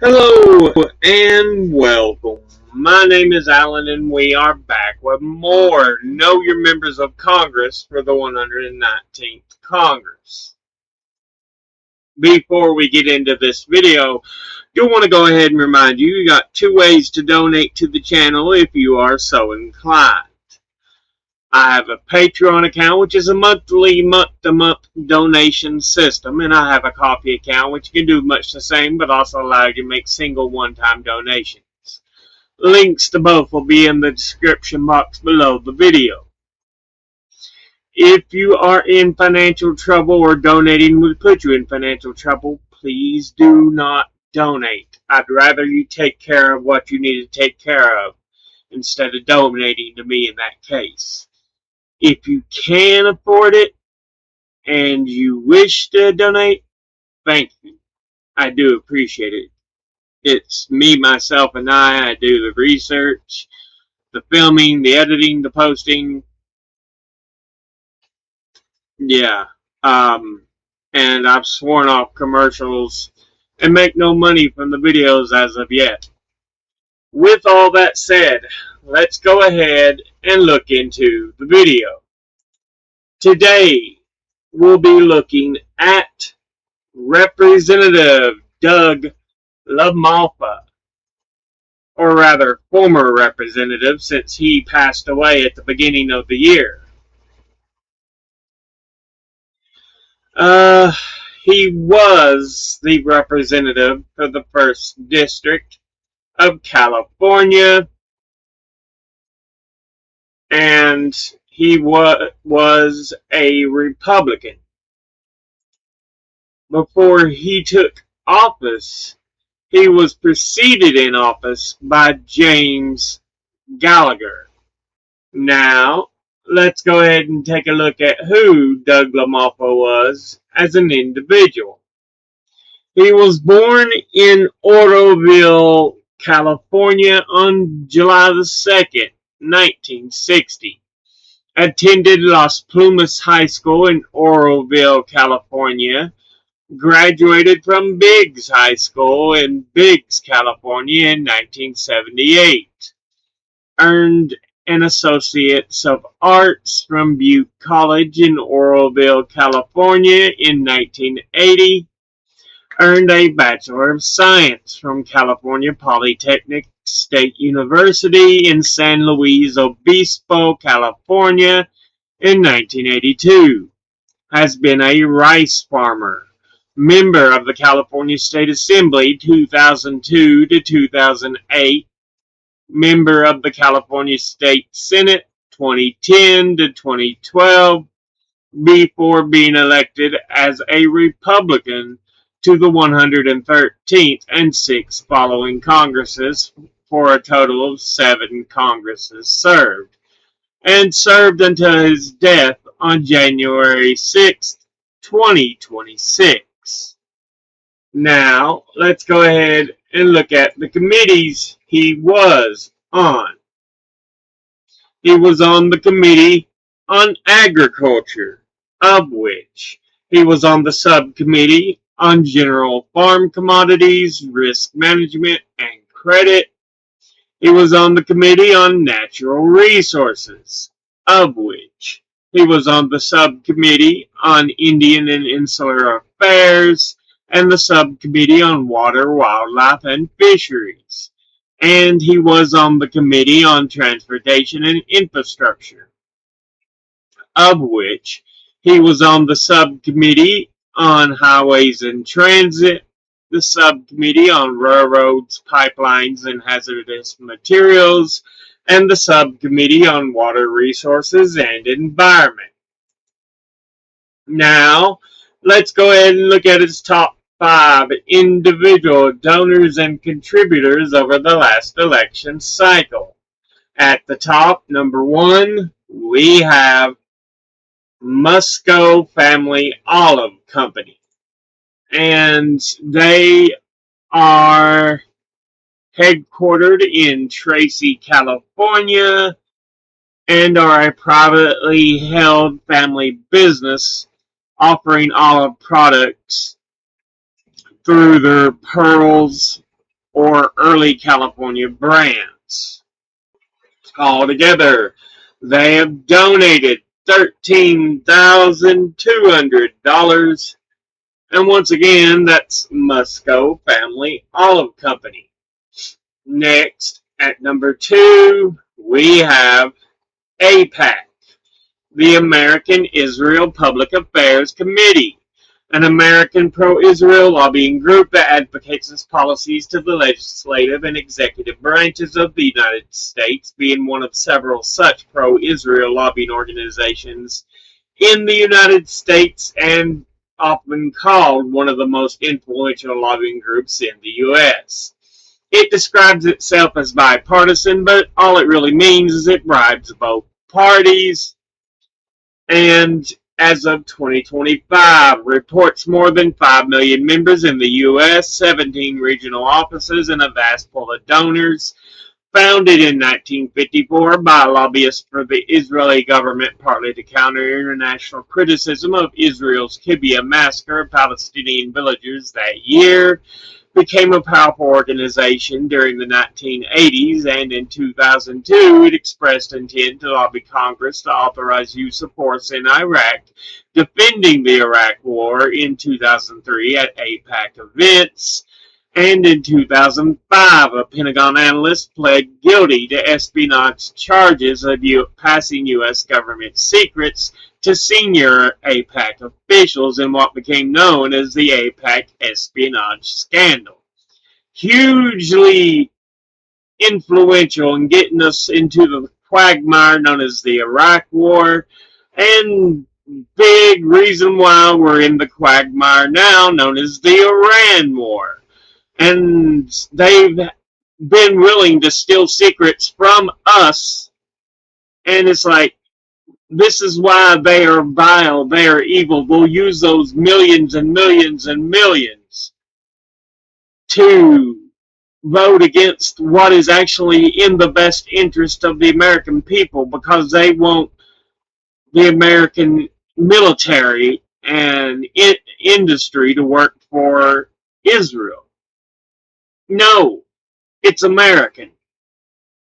Hello and welcome. My name is Alan and we are back with more Know Your Members of Congress for the 119th Congress. Before we get into this video, do want to go ahead and remind you, you got two ways to donate to the channel if you are so inclined. I have a Patreon account, which is a monthly, month-to-month donation system, and I have a Coffee account, which can do much the same, but also allow you to make single one-time donations. Links to both will be in the description box below the video. If you are in financial trouble or donating would put you in financial trouble, please do not donate. I'd rather you take care of what you need to take care of instead of donating to me in that case. If you can afford it and you wish to donate, thank you. I do appreciate it. It's me, myself, and I do the research, the filming, the editing, the posting. Yeah. Um, and I've sworn off commercials and make no money from the videos as of yet. With all that said, let's go ahead and look into the video. Today, we'll be looking at Representative Doug LaMalfa, or rather former representative since he passed away at the beginning of the year. Uh, he was the representative for the 1st District of California, and he was a Republican. Before he took office, he was preceded in office by James Gallagher. Now, let's go ahead and take a look at who Doug LaMalfa was as an individual. He was born in Oroville, California on July the 2nd, 1960. Attended Las Plumas High School in Oroville, California. Graduated from Biggs High School in Biggs, California in 1978. Earned an Associates of Arts from Butte College in Oroville, California in 1980. Earned a Bachelor of Science from California Polytechnic State University in San Luis Obispo, California in 1982. Has been a rice farmer. Member of the California State Assembly 2002 to 2008. Member of the California State Senate 2010 to 2012 before being elected as a Republican to the 113th and 6th following Congresses for a total of 7 Congresses served, and served until his death on January 6, 2026. Now, let's go ahead and look at the committees he was on. He was on the Committee on Agriculture, of which he was on the Subcommittee on General Farm Commodities, Risk Management, and Credit. He was on the Committee on Natural Resources, of which he was on the Subcommittee on Indian and Insular Affairs and the Subcommittee on Water, Wildlife, and Fisheries. And he was on the Committee on Transportation and Infrastructure, of which he was on the Subcommittee on Highways and Transit, the Subcommittee on Railroads, Pipelines, and Hazardous Materials, and the Subcommittee on Water Resources and Environment. Now, let's go ahead and look at his top 5 individual donors and contributors over the last election cycle. At the top, number 1, we have Musco Family Olive Company. And they are headquartered in Tracy, California, and are a privately held family business offering olive products through their Pearls our early California brands. Altogether, they have donated $13,200. And once again, that's Musco Family Olive Company. Next, at number 2, we have APAC, the American Israel Public Affairs Committee, an American pro-Israel lobbying group that advocates its policies to the legislative and executive branches of the United States, being one of several such pro-Israel lobbying organizations in the United States and often called one of the most influential lobbying groups in the U.S. It describes itself as bipartisan, but all it really means is it bribes both parties, and as of 2025, reports more than 5 million members in the U.S., 17 regional offices, and a vast pool of donors. Founded in 1954 by lobbyists for the Israeli government, partly to counter international criticism of Israel's Kibbutz massacre of Palestinian villagers that year, became a powerful organization during the 1980s, and in 2002 it expressed intent to lobby Congress to authorize use of force in Iraq, defending the Iraq War in 2003 at AIPAC events. And in 2005, a Pentagon analyst pled guilty to espionage charges of passing U.S. government secrets to senior AIPAC officials in what became known as the AIPAC espionage scandal. Hugely influential in getting us into the quagmire known as the Iraq War, and big reason why we're in the quagmire now known as the Iran War. And they've been willing to steal secrets from us, and it's like, this is why they are vile, they are evil. We'll use those millions and millions and millions to vote against what is actually in the best interest of the American people, because they want the American military and industry to work for Israel. No, it's American.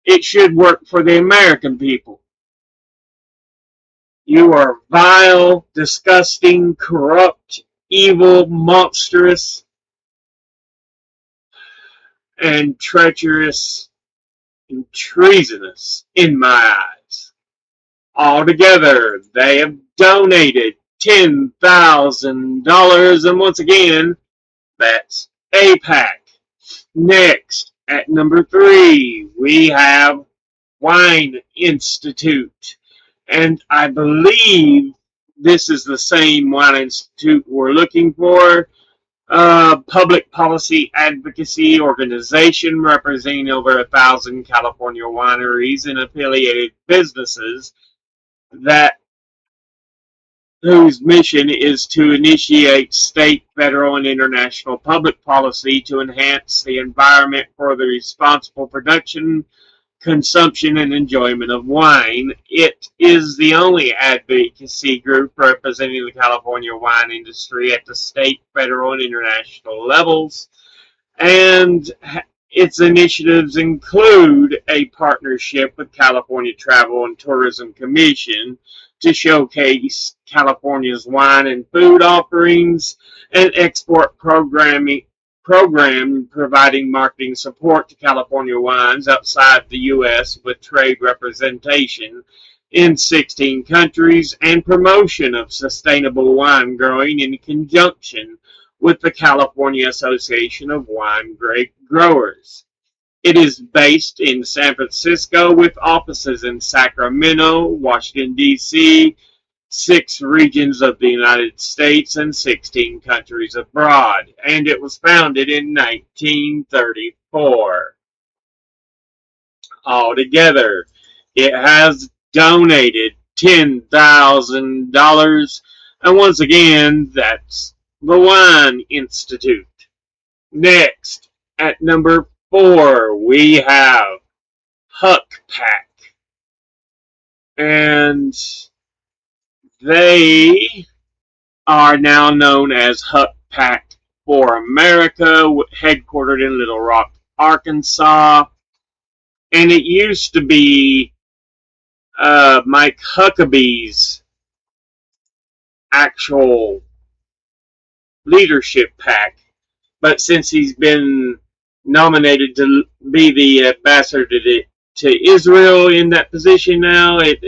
It should work for the American people. You are vile, disgusting, corrupt, evil, monstrous, and treacherous and treasonous in my eyes. Altogether, they have donated $10,000, and once again, that's AIPAC. Next, at number 3, we have Wine Institute. And I believe this is the same Wine Institute we're looking for. Public policy advocacy organization representing over 1,000 California wineries and affiliated businesses that whose mission is to initiate state, federal, and international public policy to enhance the environment for the responsible production, consumption, and enjoyment of wine. It is the only advocacy group representing the California wine industry at the state, federal, and international levels. And its initiatives include a partnership with California Travel and Tourism Commission to showcase California's wine and food offerings, an export program providing marketing support to California wines outside the U.S. with trade representation in 16 countries, and promotion of sustainable wine growing in conjunction with the California Association of Wine Grape Growers. It is based in San Francisco with offices in Sacramento, Washington, D.C., 6 regions of the United States, and 16 countries abroad, and it was founded in 1934. Altogether, it has donated $10,000, and once again, that's the Wine Institute. Next, at number 4, we have Huck Pack, and they are now known as Huck Pack for America, headquartered in Little Rock, Arkansas, and it used to be Mike Huckabee's actual leadership pack. But since he's been nominated to be the ambassador to Israel in that position now, it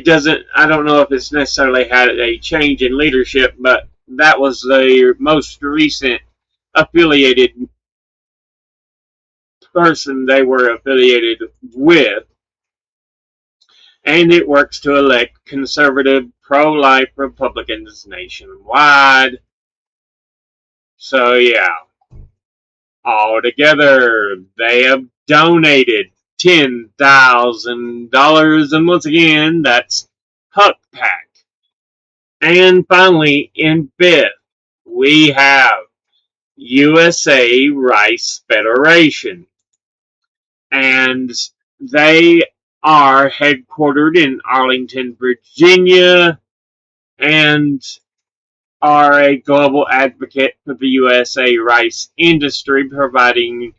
doesn't. I don't know if it's necessarily had a change in leadership, but that was the most recent affiliated person they were affiliated with, and it works to elect conservative, pro-life Republicans nationwide. So yeah, altogether they have donated $10,000, and once again, that's Huck Pack. And finally, in fifth, we have USA Rice Federation, and they are headquartered in Arlington, Virginia, and are a global advocate for the USA rice industry, providing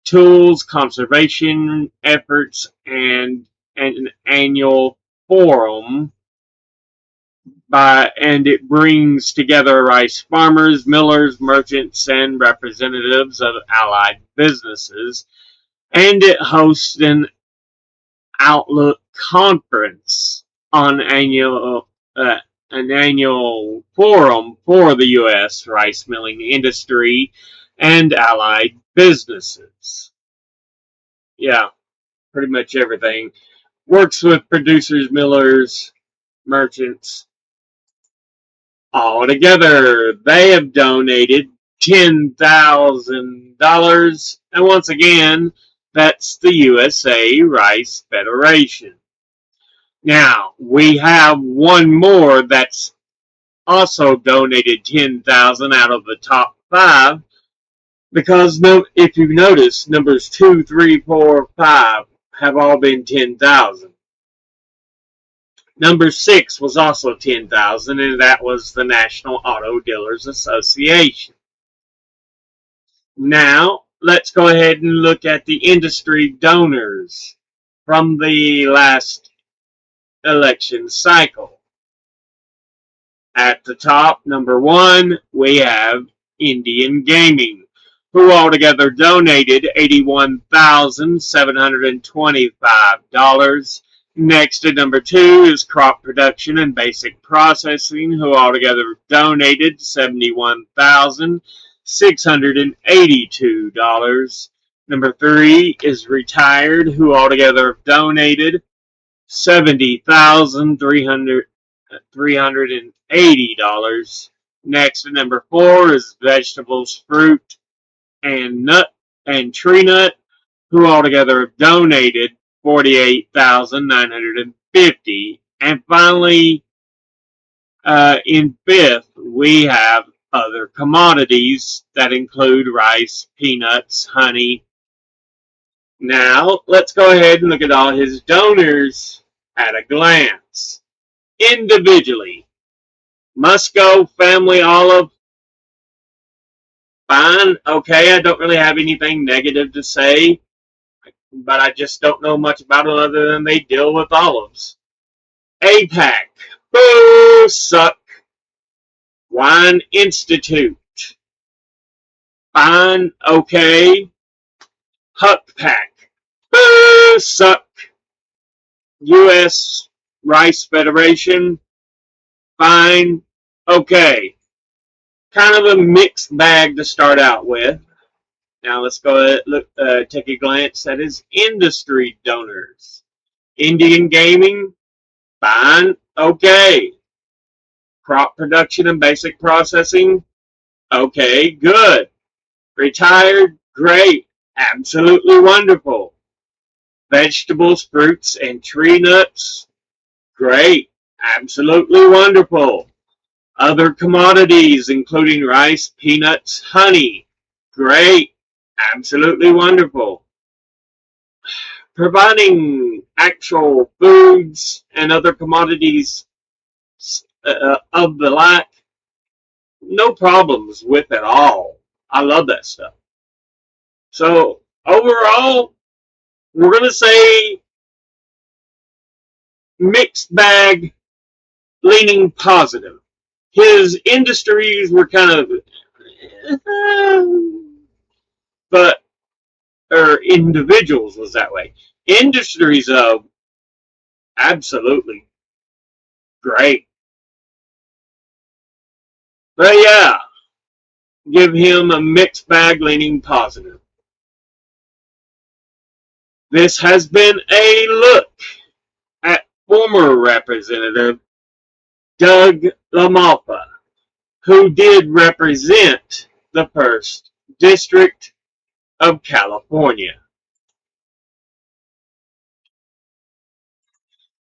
tools, conservation efforts, and an annual forum and it brings together rice farmers, millers, merchants, and representatives of allied businesses, and it hosts an Outlook conference on an annual forum for the U.S. rice milling industry and allied businesses. Yeah, pretty much everything. Works with producers, millers, merchants. Altogether, they have donated $10,000. And once again, that's the USA Rice Federation. Now, we have one more that's also donated 10,000 out of the top 5, because if you notice, numbers 2, 3, 4, 5 have all been 10,000. Number 6 was also 10,000, and that was the National Auto Dealers Association. Now, let's go ahead and look at the industry donors from the last election cycle. At the top, number 1, we have Indian Gaming, who altogether donated $81,725. Next to number 2 is Crop Production and Basic Processing, who altogether donated $71,682. Number 3 is Retired, who altogether donated $70,380. Next to number 4 is Vegetables, Fruit, and Tree Nut, who altogether have donated $48,950. And finally, in 5th, we have other commodities that include rice, peanuts, honey. Now, let's go ahead and look at all his donors at a glance. Individually, Musco Family Olive, fine, okay, I don't really have anything negative to say, but I just don't know much about it other than they deal with olives. APAC, boo, suck. Wine Institute, fine, okay. Huck Pack, boo, suck. U.S. Rice Federation, fine, okay. Kind of a mixed bag to start out with. Now let's go take a glance at his industry donors. Indian Gaming, fine, okay. Crop Production and Basic Processing, okay, good. Retired, great, absolutely wonderful. Vegetables, Fruits, and Tree Nuts, great, absolutely wonderful. Other commodities, including rice, peanuts, honey, great, absolutely wonderful. Providing actual foods and other commodities of the like, no problems with at all. I love that stuff. So overall, we're gonna say mixed bag, leaning positive. His industries were kind of, but or individuals was that way. Industries of absolutely great. But yeah, give him a mixed bag, leaning positive. This has been a look at former Representative Doug LaMalfa, who did represent the 1st District of California.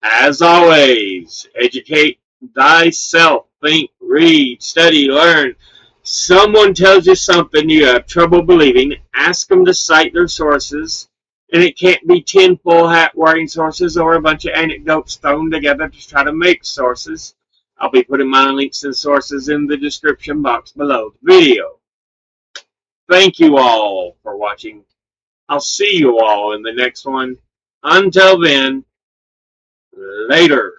As always, educate thyself, think, read, study, learn. Someone tells you something you have trouble believing, ask them to cite their sources, and it can't be 10 full hat wearing sources or a bunch of anecdotes thrown together to try to make sources. I'll be putting my links and sources in the description box below the video. Thank you all for watching. I'll see you all in the next one. Until then, later.